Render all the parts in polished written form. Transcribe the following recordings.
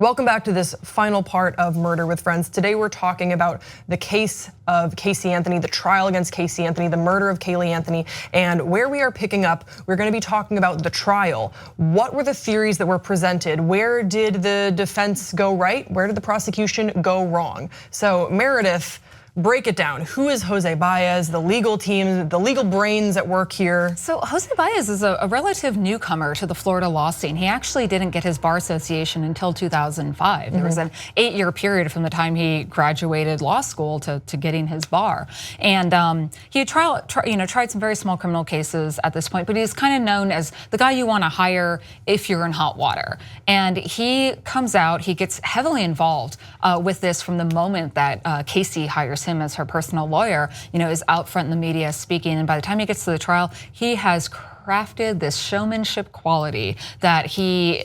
Welcome back to this final part of Murder with Friends. Today we're talking about the case of Caylee Anthony, the trial against Caylee Anthony, the murder of Caylee Anthony, and where we are picking up, we're gonna be talking about the trial. What were the theories that were presented? Where did the defense go right? Where did the prosecution go wrong? So Meredith, break it down. Who is Jose Baez, the legal team, the legal brains at work here? So Jose Baez is a relative newcomer to the Florida law scene. He actually didn't get his bar association until 2005. There was an 8-year period from the time he graduated law school to getting his bar. And he had tried some very small criminal cases at this point, but he's kind of known as the guy you want to hire if you're in hot water. And he comes out, he gets heavily involved with this from the moment that Caylee hires him as her personal lawyer, is out front in the media speaking. And by the time he gets to the trial, he has crafted this showmanship quality that he,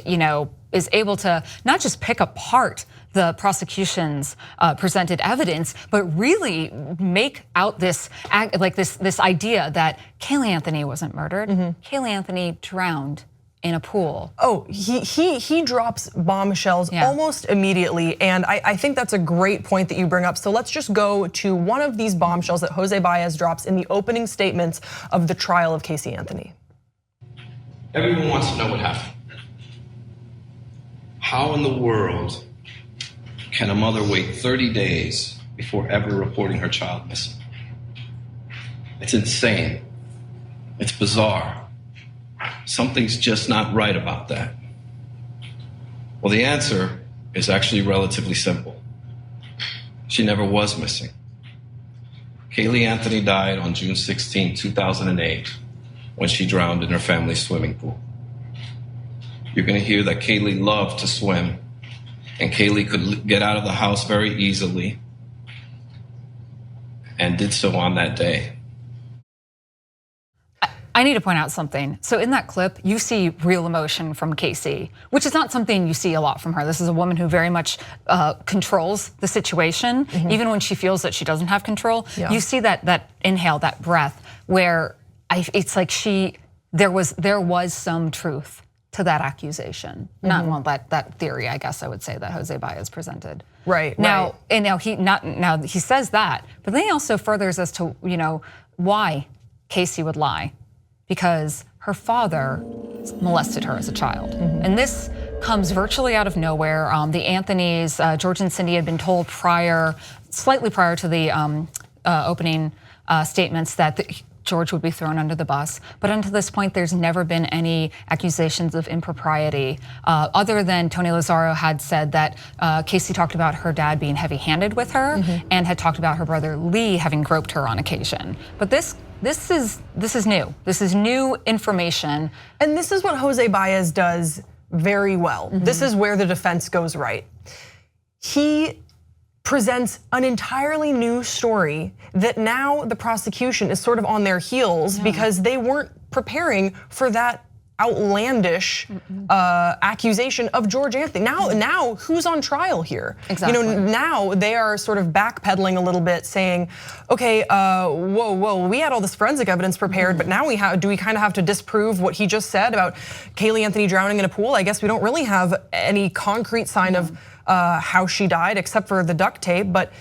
is able to not just pick apart the prosecution's presented evidence, but really make out this idea that Caylee Anthony wasn't murdered. Caylee Anthony drowned in a pool. Oh, he drops bombshells almost immediately, and I think that's a great point that you bring up. So let's just go to one of these bombshells that Jose Baez drops in the opening statements of the trial of Caylee Anthony. Everyone wants to know what happened. How in the world can a mother wait 30 days before ever reporting her child missing? It's insane. It's bizarre. Something's just not right about that. Well, the answer is actually relatively simple. She never was missing. Caylee Anthony died on June 16, 2008, when she drowned in her family's swimming pool. You're gonna hear that Caylee loved to swim, and Caylee could get out of the house very easily, and did so on that day. I need to point out something. So in that clip, you see real emotion from Caylee, which is not something you see a lot from her. This is a woman who very much controls the situation, even when she feels that she doesn't have control. You see that inhale, that breath, where it's like there was some truth to that accusation, not that theory, I guess I would say, that Jose Baez presented. Right. Now, and now he says that, but then he also furthers as to why Caylee would lie. Because her father molested her as a child. And this comes virtually out of nowhere. The Anthonys, George and Cindy, had been told slightly prior to the opening statements that George would be thrown under the bus. But until this point, there's never been any accusations of impropriety, other than Tony Lazzaro had said that Caylee talked about her dad being heavy-handed with her and had talked about her brother Lee having groped her on occasion. But this is new. This is new information. And this is what Jose Baez does very well. This is where the defense goes right. He presents an entirely new story that now the prosecution is sort of on their heels because they weren't preparing for that outlandish accusation of George Anthony. Now who's on trial here? Exactly. Now they are sort of backpedaling a little bit, saying, okay, whoa, we had all this forensic evidence prepared, but now do we kind of have to disprove what he just said about Caylee Anthony drowning in a pool? I guess we don't really have any concrete sign of how she died, except for the duct tape. But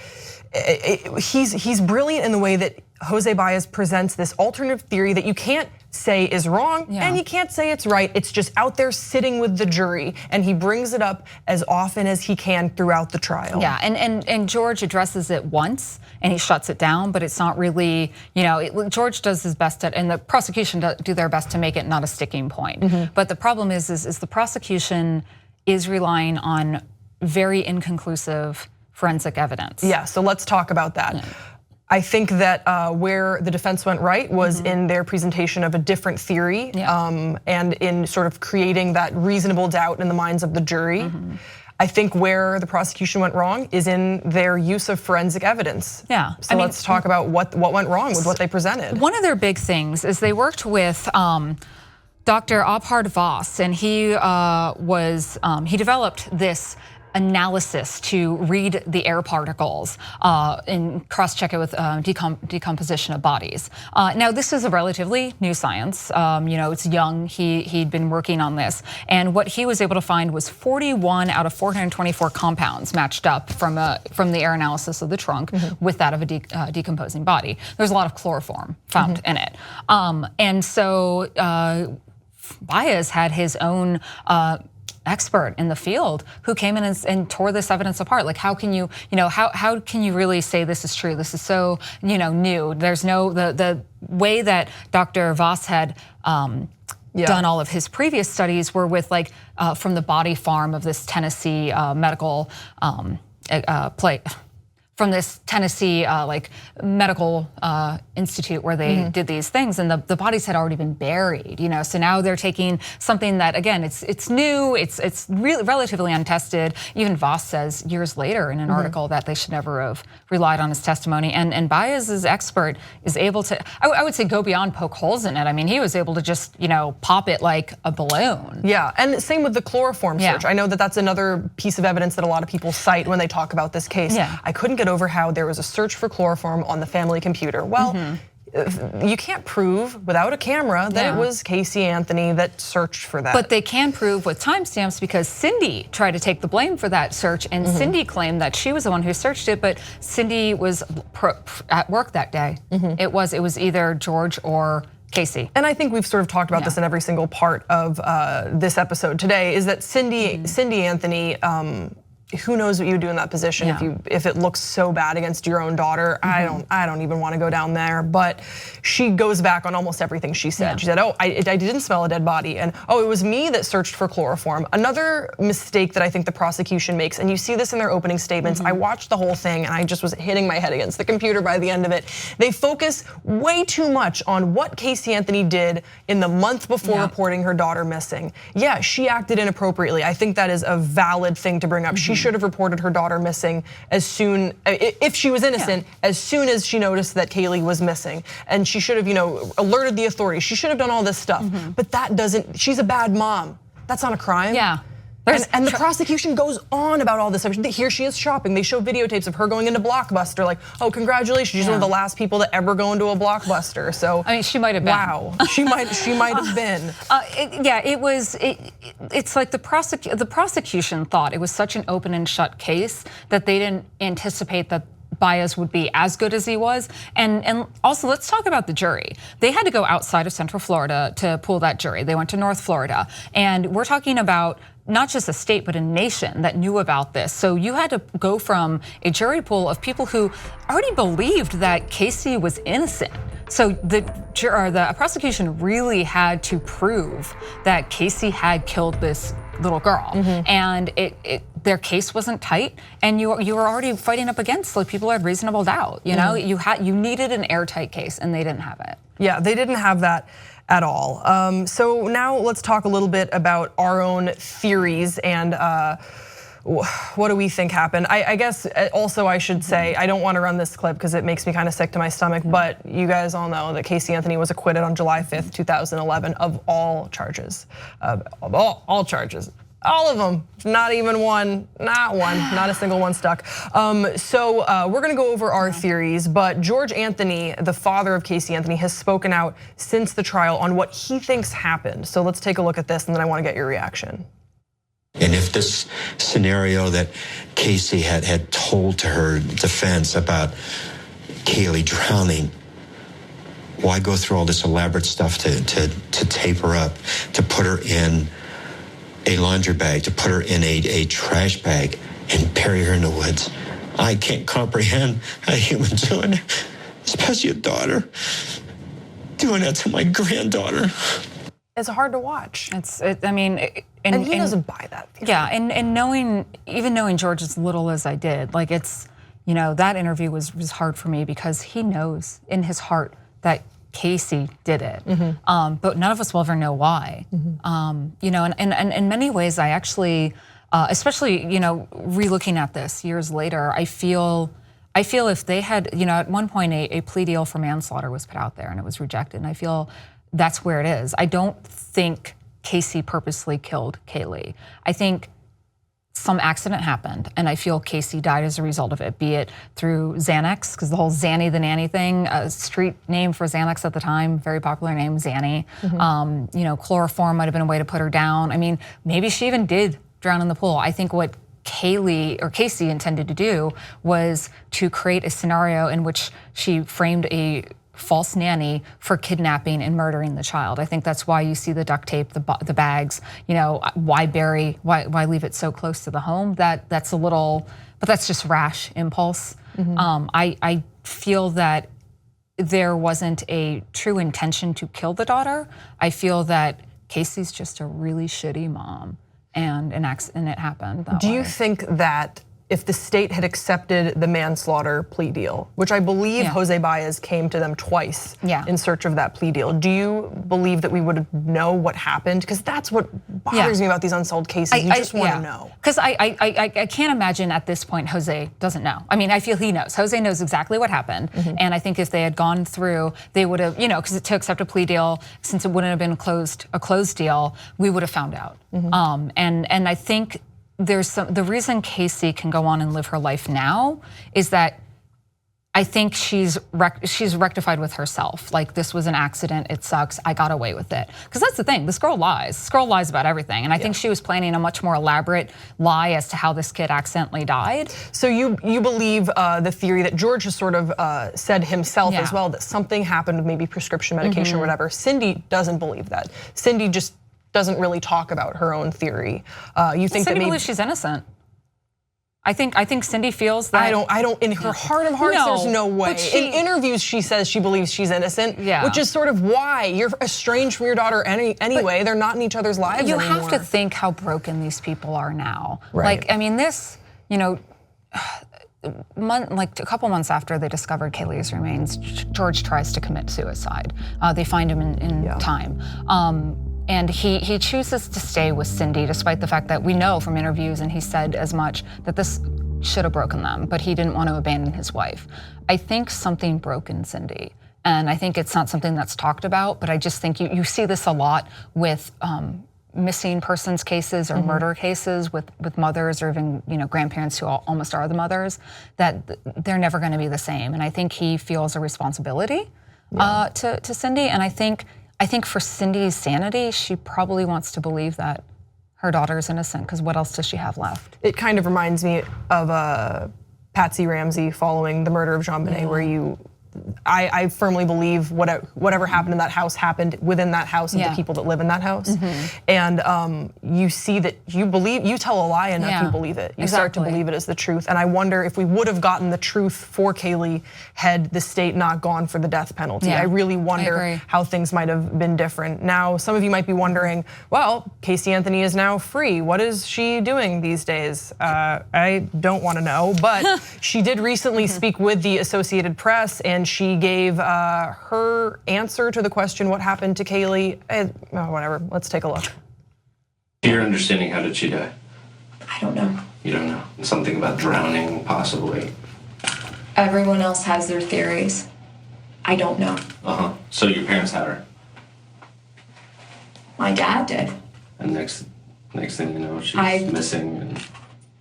he's brilliant in the way that Jose Baez presents this alternative theory that you can't say is wrong and you can't say it's right. It's just out there sitting with the jury, and he brings it up as often as he can throughout the trial. Yeah, and George addresses it once and he shuts it down, but it's not really, George does his best and the prosecution do their best to make it not a sticking point. But the problem is the prosecution is relying on very inconclusive forensic evidence. Yeah, so let's talk about that. I think that where the defense went right was in their presentation of a different theory and in sort of creating that reasonable doubt in the minds of the jury. I think where the prosecution went wrong is in their use of forensic evidence. Yeah. So let's talk about what went wrong with what they presented. One of their big things is they worked with Dr. Abhard Voss, and he developed this analysis to read the air particles and cross-check it with decomposition of bodies. Now, this is a relatively new science. It's young. He'd been working on this, and what he was able to find was 41 out of 424 compounds matched up from the air analysis of the trunk with that of a decomposing body. There's a lot of chloroform found in it, and so Baez had his own expert in the field who came in and tore this evidence apart. Like, how can you, how can you really say this is true? This is so, new. There's no, the way that Dr. Voss had done all of his previous studies were with from the body farm of this Tennessee medical from this Tennessee medical institute where they did these things, and the bodies had already been buried. So now they're taking something that, again, it's new, it's really relatively untested. Even Voss says years later in an article that they should never have relied on his testimony. And Baez's expert is able to, I would say, go beyond poke holes in it. I mean, he was able to just pop it like a balloon. Yeah, and same with the chloroform search. I know that that's another piece of evidence that a lot of people cite when they talk about this case. I couldn't get over how there was a search for chloroform on the family computer. Well, you can't prove without a camera that it was Caylee Anthony that searched for that. But they can prove with timestamps because Cindy tried to take the blame for that search, and Cindy claimed that she was the one who searched it, but Cindy was at work that day. It was either George or Caylee. And I think we've sort of talked about this in every single part of this episode today, is that Cindy Anthony, who knows what you would do in that position if it looks so bad against your own daughter. I don't even want to go down there. But she goes back on almost everything she said. She said, "Oh, I didn't smell a dead body," and "Oh, it was me that searched for chloroform." Another mistake that I think the prosecution makes, and you see this in their opening statements. I watched the whole thing and I just was hitting my head against the computer by the end of it. They focus way too much on what Caylee Anthony did in the month before reporting her daughter missing. Yeah, she acted inappropriately. I think that is a valid thing to bring up. She should have reported her daughter missing as soon, if she was innocent, as soon as she noticed that Caylee was missing. And she should have, alerted the authorities. She should have done all this stuff. But that doesn't, she's a bad mom. That's not a crime. Yeah. And the prosecution goes on about all this. Here she is shopping. They show videotapes of her going into Blockbuster. Like, oh, congratulations, she's one of the last people to ever go into a Blockbuster. So I mean, she might have been. Wow, she might have been. It's like the prosecution thought it was such an open and shut case that they didn't anticipate that Baez would be as good as he was. And also, let's talk about the jury. They had to go outside of Central Florida to pull that jury. They went to North Florida. And we're talking about not just a state, but a nation that knew about this. So you had to go from a jury pool of people who already believed that Caylee was innocent. So the prosecution really had to prove that Caylee had killed this little girl, and their case wasn't tight, and you were already fighting up against people who had reasonable doubt. You needed an airtight case, and they didn't have it. Yeah, they didn't have that at all. So now let's talk a little bit about our own theories and what do we think happened? I guess also I should say, I don't want to run this clip because it makes me kind of sick to my stomach, but you guys all know that Caylee Anthony was acquitted on July 5th, 2011 of all charges, all charges. All of them, not even one, not a single one stuck. So we're gonna go over our theories, but George Anthony, the father of Caylee Anthony, has spoken out since the trial on what he thinks happened. So let's take a look at this, and then I wanna get your reaction. And if this scenario that Caylee had told to her defense about Caylee drowning, why go through all this elaborate stuff to tape her up, to put her in a laundry bag, to put her in a trash bag and bury her in the woods? I can't comprehend a human doing it, especially a daughter, doing that to my granddaughter. It's hard to watch. And he doesn't buy that. Yeah, and even knowing George as little as I did, that interview was hard for me because he knows in his heart that Caylee did it, but none of us will ever know why. And in many ways, I actually, especially relooking at this years later, I feel if they had, at one point a plea deal for manslaughter was put out there and it was rejected, and I feel that's where it is. I don't think Caylee purposely killed Caylee. I think some accident happened, and I feel Caylee died as a result of it, be it through Xanax, because the whole Zanny the Nanny thing, a street name for Xanax at the time, very popular name, Zanny. Chloroform might have been a way to put her down. I mean, maybe she even did drown in the pool. I think what Caylee intended to do was to create a scenario in which she framed a false nanny for kidnapping and murdering the child. I think that's why you see the duct tape, the bags. Why bury? Why leave it so close to the home? That's a little, but that's just rash impulse. I feel that there wasn't a true intention to kill the daughter. I feel that Caylee's just a really shitty mom, and it happened that way. Do you think that if the state had accepted the manslaughter plea deal, which I believe Jose Baez came to them twice in search of that plea deal, do you believe that we would know what happened? Because that's what bothers me about these unsolved cases. You just want to know. Because I can't imagine at this point Jose doesn't know. I mean, I feel he knows. Jose knows exactly what happened. And I think if they had gone through, they would have, because to accept a plea deal, since it wouldn't have been a closed deal, we would have found out. And I think the reason Caylee can go on and live her life now is that I think she's rectified with herself. Like, this was an accident, it sucks, I got away with it. Because that's the thing, this girl lies. This girl lies about everything. And I think she was planning a much more elaborate lie as to how this kid accidentally died. So you believe the theory that George has sort of said himself as well, that something happened with maybe prescription medication or whatever. Cindy doesn't believe that. Cindy just doesn't really talk about her own theory. You think Cindy that believes she's innocent. I think Cindy feels that. I don't. In her heart of hearts, there's no way. In interviews, she says she believes she's innocent, which is sort of why you're estranged from your daughter anyway. They're not in each other's lives anymore. You have to think how broken these people are now. Right. Like, I mean, this, like a couple months after they discovered Caylee's remains, George tries to commit suicide. They find him in time. And he chooses to stay with Cindy, despite the fact that we know from interviews, and he said as much, that this should have broken them, but he didn't want to abandon his wife. I think something broke in Cindy. And I think it's not something that's talked about, but I just think you see this a lot with missing persons cases or murder cases with mothers or even grandparents who almost are the mothers, that they're never going to be the same. And I think he feels a responsibility to Cindy, and I think for Cindy's sanity, she probably wants to believe that her daughter is innocent, because what else does she have left? It kind of reminds me of Patsy Ramsey following the murder of Jean Bonnet, where I firmly believe whatever happened in that house happened within that house and the people that live in that house. And you see that you tell a lie enough, you believe it. You start to believe it as the truth. And I wonder if we would have gotten the truth for Caylee had the state not gone for the death penalty. I really wonder how things might have been different. Now, some of you might be wondering, well, Caylee Anthony is now free. What is she doing these days? I don't want to know, but she did recently speak with the Associated Press, and she gave her answer to the question, what happened to Caylee? Whatever, let's take a look. Your understanding, how did she die? I don't know. You don't know? Something about drowning, possibly. Everyone else has their theories. I don't know. So your parents had her? My dad did. And next thing you know, she's missing,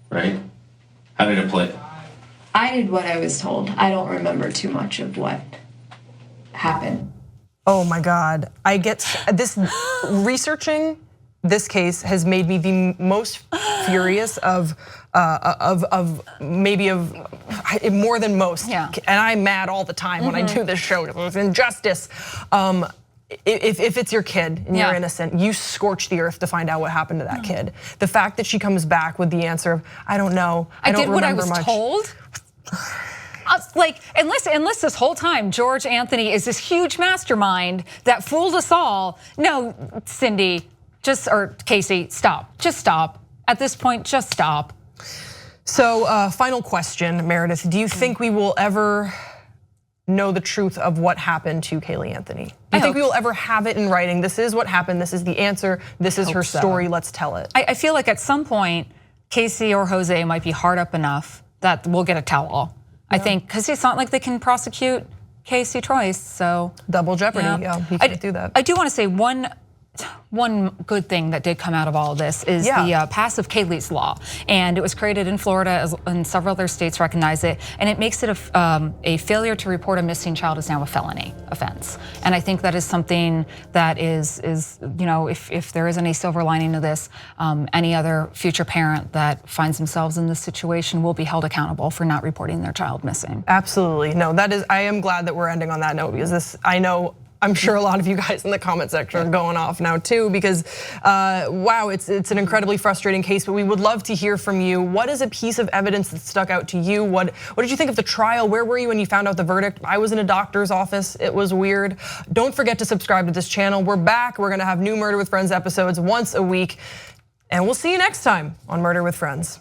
right? How did it play? I did what I was told. I don't remember too much of what happened. Oh my God, I get this. Researching this case has made me the most furious of more than most. And I'm mad all the time when I do this show. There's injustice. If it's your kid and you're innocent, you scorch the earth to find out what happened to that kid. The fact that she comes back with the answer of, I don't know, I don't remember much. I did what I was told. Like, unless this whole time George Anthony is this huge mastermind that fooled us all. No, Cindy, or Caylee, stop. Just stop. At this point, just stop. So, final question, Meredith. Do you think we will ever know the truth of what happened to Caylee Anthony? Do you think we will ever have it in writing? This is what happened. This is the answer. This is her story. Let's tell it. I feel like at some point, Caylee or Jose might be hard up enough that we'll get a tell-all. I think, because it's not like they can prosecute Caylee twice, so. Double jeopardy, he can't do that. I do want to say one one good thing that did come out of all of this is the passive Caylee's law, and it was created in Florida, and several other states recognize it, and it makes it a failure to report a missing child is now a felony offense. And I think that is something that is if there is any silver lining to this, any other future parent that finds themselves in this situation will be held accountable for not reporting their child missing. Absolutely, no, that is. I am glad that we're ending on that note, because this, I'm sure a lot of you guys in the comment section are going off now too, because wow, it's an incredibly frustrating case, but we would love to hear from you. What is a piece of evidence that stuck out to you? What did you think of the trial? Where were you when you found out the verdict? I was in a doctor's office, it was weird. Don't forget to subscribe to this channel. We're back, we're gonna have new Murder with Friends episodes once a week, and we'll see you next time on Murder with Friends.